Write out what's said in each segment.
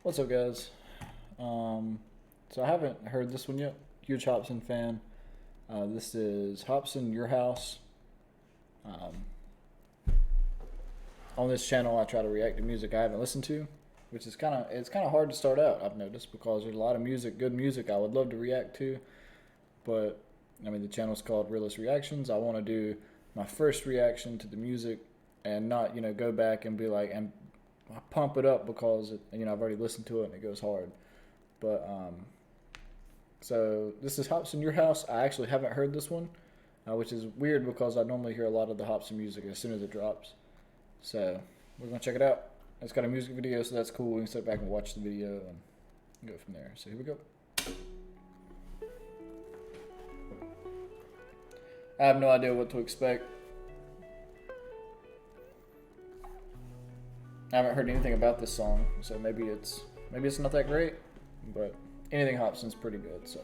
What's up, guys? So I haven't heard this one yet. Huge Hopsin fan. This is Hopsin, Your House. On this channel, I try to react to music I haven't listened to, which is kind of hard to start out. I've noticed because there's a lot of music, good music I would love to react to, but I mean the channel's called Realist Reactions. I want to do my first reaction to the music and not go back and be like and pump it up because I've already listened to it and it goes hard. But so this is Hopsin, Your House. I actually haven't heard this one, which is weird because I normally hear a lot of the Hopsin music as soon as it drops. So we're gonna check it out. It's got a music video, so that's cool. We can sit back and watch the video and go from there. So here we go. I have no idea what to expect. I haven't heard anything about this song, so maybe it's not that great, but anything Hopsin's pretty good. So.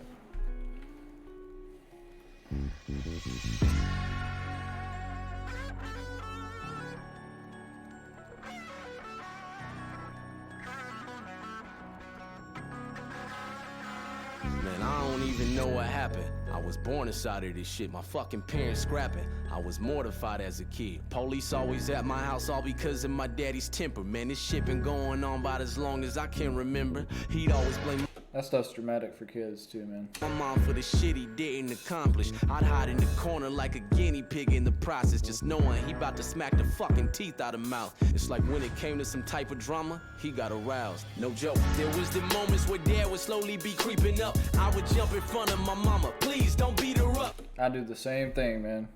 Man, I don't even know what happened. I was born inside of this shit, my fucking parents scrapping. I was mortified as a kid. Police always at my house, all because of my daddy's temper. Man, this shit been going on about as long as I can remember. He'd always blame that stuff's dramatic for kids too, man. my mom for the shit he didn't accomplish. I'd hide in the corner like a guinea pig in the process, just knowing he about to smack the fucking teeth out of mouth. It's like when it came to some type of drama, he got aroused. No joke. There was the moments where dad would slowly be creeping up. I would jump in front of my mama. Please don't beat her up. I do the same thing, man.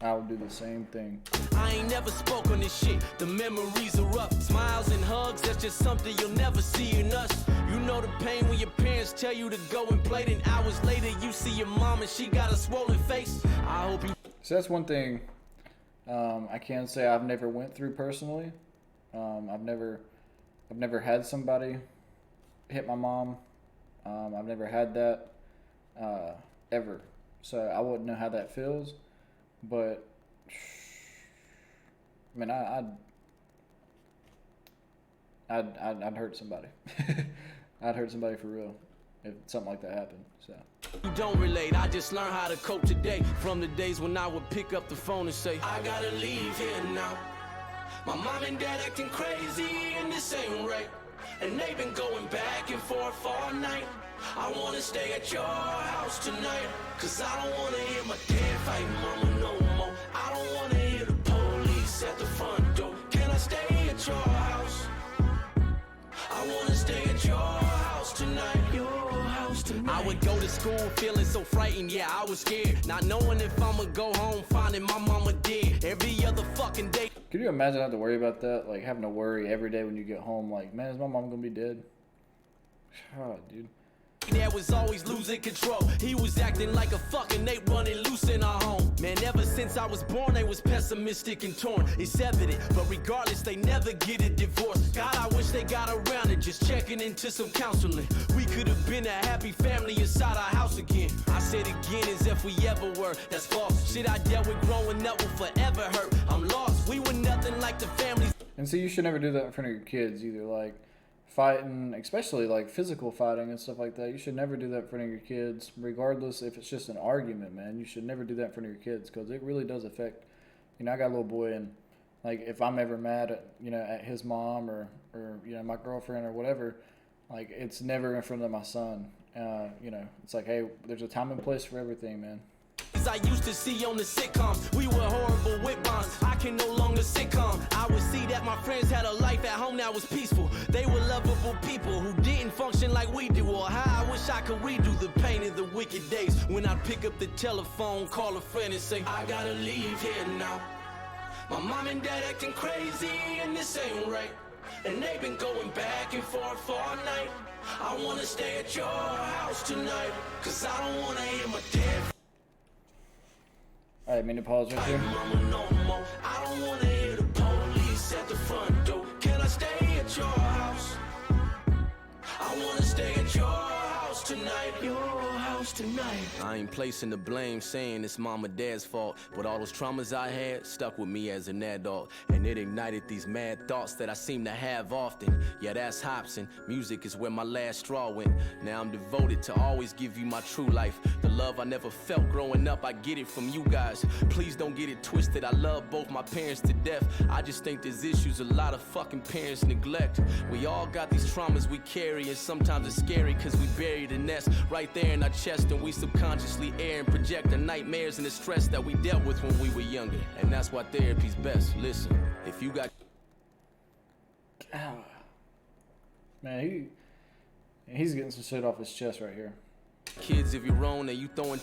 I would do the same thing. I ain't never spoke on this shit. The memories are up. Smiles and hugs, that's just something you'll never see in us. You know the pain when your parents tell you to go and play, then hours later you see your mom and she got a swollen face. I hope you. So that's one thing I can say I've never went through personally. I've never had somebody hit my mom. I've never had that ever. So I wouldn't know how that feels. But I mean, I'd hurt somebody. I'd hurt somebody for real if something like that happened. So you don't relate. I just learned how to cope today from the days when I would pick up the phone and say, I gotta leave here now. My mom and dad acting crazy and this ain't right. And they've been going back and forth all night. I wanna stay at your house tonight, cause I don't wanna hear my dad fight mama no more. I don't wanna hear the police at the front door. Can I stay at your house? I wanna stay at your house tonight. Your house tonight. I would go to school feeling so frightened, yeah, I was scared. Not knowing if I'ma go home finding my mama dead. Every other fucking day. Could you imagine having to worry about that? Like having to worry every day when you get home, like, man, is my mom gonna be dead? God, dude. Dad was always losing control. He was acting like a fucking ape running loose in our home. Man, ever since I was born, they was pessimistic and torn. It's evident, but regardless, they never get a divorce. God, I wish they got around it, just checking into some counseling. We could have been a happy family inside our house again. I said again as if we ever were. That's false. Shit I dealt with growing up will forever hurt. I'm lost. We were nothing like the families. And so you should never do that in front of your kids either. Like fighting, especially like physical fighting and stuff like that. You should never do that in front of your kids, regardless if it's just an argument, man. You should never do that in front of your kids because it really does affect. I got a little boy, and like if I'm ever mad at at his mom or my girlfriend or whatever, like it's never in front of my son. It's like, hey, there's a time and place for everything, man. I used to see on the sitcoms, we were horrible with bonds. I can no longer sitcom. I would see that my friends had a life at home that was peaceful. They were lovable people who didn't function like we do. Or how I wish I could redo the pain of the wicked days when I'd pick up the telephone, call a friend and say, I gotta leave here now. My mom and dad acting crazy and this ain't right. And they've been going back and forth all night. I wanna stay at your house tonight, cause I don't wanna hear my dad. Alright, mean to pause right here. I don't wanna hear the police at the front door. Can I stay at your house? I wanna stay at your house tonight. Your house. house tonight. I ain't placing the blame, saying it's mom or dad's fault, but all those traumas I had stuck with me as an adult, and it ignited these mad thoughts that I seem to have often. Yeah, that's Hopsin. Music is where my last straw went. Now I'm devoted to always give you my true life. The love I never felt growing up, I get it from you guys. Please don't get it twisted, I love both my parents to death. I just think there's issues a lot of fucking parents neglect. We all got these traumas we carry, and sometimes it's scary cause we bury the nest right there in our chest, and we subconsciously air and project the nightmares and the stress that we dealt with when we were younger. And that's why therapy's best. Listen, if you got... Man, he's getting some shit off his chest right here. Kids of your own and you throwing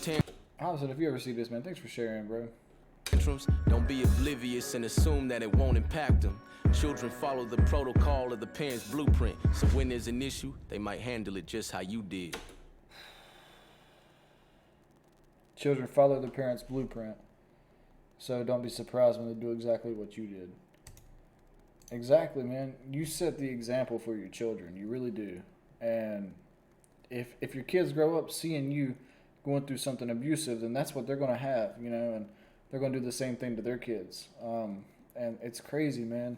Hopsin, if you ever see this, man, thanks for sharing, bro. tantrums, don't be oblivious and assume that it won't impact them. Children follow the protocol of the parents' blueprint, so when there's an issue, they might handle it just how you did. Children follow the parents' blueprint, so don't be surprised when they do exactly what you did. Exactly, man. You set the example for your children. You really do. And if your kids grow up seeing you going through something abusive, then that's what they're going to have, you know, and they're going to do the same thing to their kids. And it's crazy, man,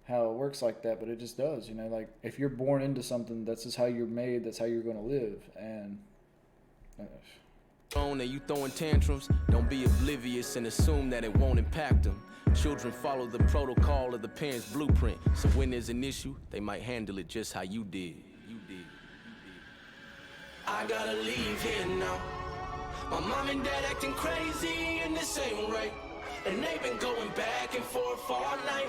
how it works like that, but it just does, you know, like if you're born into something, that's just how you're made, that's how you're going to live. And And you throwing tantrums, don't be oblivious and assume that it won't impact them. Children follow the protocol of the parents' blueprint, so when there's an issue, they might handle it just how you did. I gotta leave here now. My mom and dad acting crazy and this ain't right, and they've been going back and forth all night.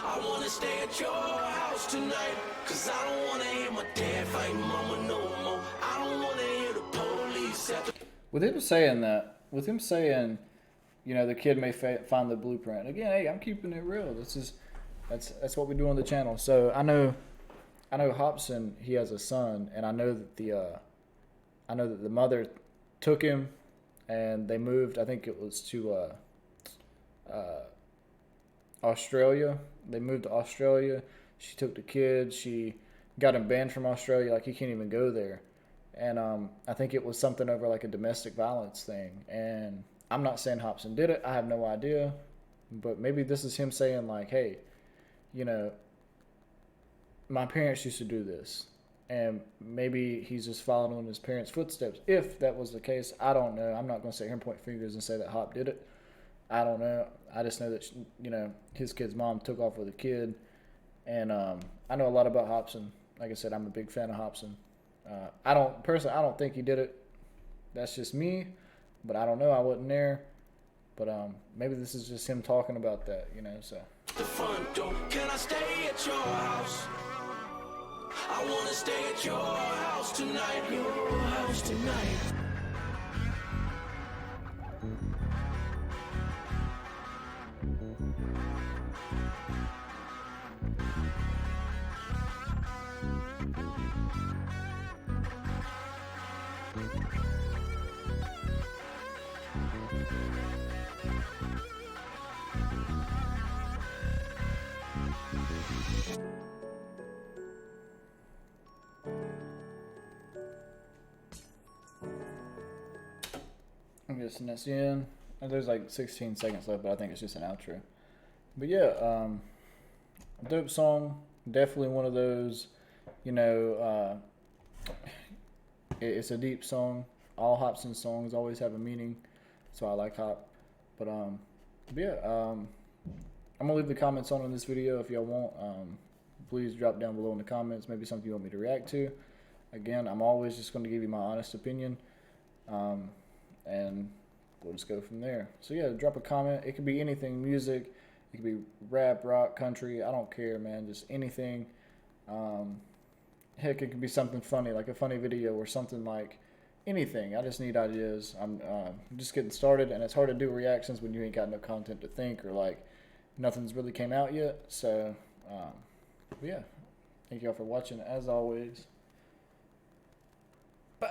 I wanna stay at your house tonight, cause I don't wanna hear my dad fighting mama no more. I don't wanna hear the police at the... With him saying that, you know, the kid may find the blueprint. Again, hey, I'm keeping it real. That's what we do on the channel. So I know Hopsin, he has a son, and I know that the mother took him, and they moved. I think it was to Australia. They moved to Australia. She took the kid. She got him banned from Australia. Like, he can't even go there. And I think it was something over like a domestic violence thing. And I'm not saying Hopsin did it. I have no idea. But maybe this is him saying like, hey, you know, my parents used to do this. And maybe he's just following in his parents' footsteps. If that was the case, I don't know. I'm not going to sit here and point fingers and say that Hop did it. I don't know. I just know that, you know, his kid's mom took off with a kid. And I know a lot about Hopsin. Like I said, I'm a big fan of Hopsin. I don't think he did it. That's just me. But I don't know. I wasn't there. But maybe this is just him talking about that, you know, so. The front door, can I stay at your house? I wanna stay at your house tonight. Your house tonight. I'm guessing that's the end. There's like 16 seconds left, but I think it's just an outro. But yeah, dope song. Definitely one of those, you know, it's a deep song. All Hopsin songs always have a meaning, so I like Hop. But yeah, I'm gonna leave the comments on in this video if y'all want. Please drop down below in the comments, maybe something you want me to react to. Again, I'm always just going to give you my honest opinion, and we'll just go from there. So yeah, drop a comment. It could be anything, music, it could be rap, rock, country, I don't care, man, just anything. Heck, it could be something funny, like a funny video or something, like anything. I just need ideas. I'm just getting started, and it's hard to do reactions when you ain't got no content to think, or like nothing's really came out yet. So yeah, thank y'all for watching as always. Bye.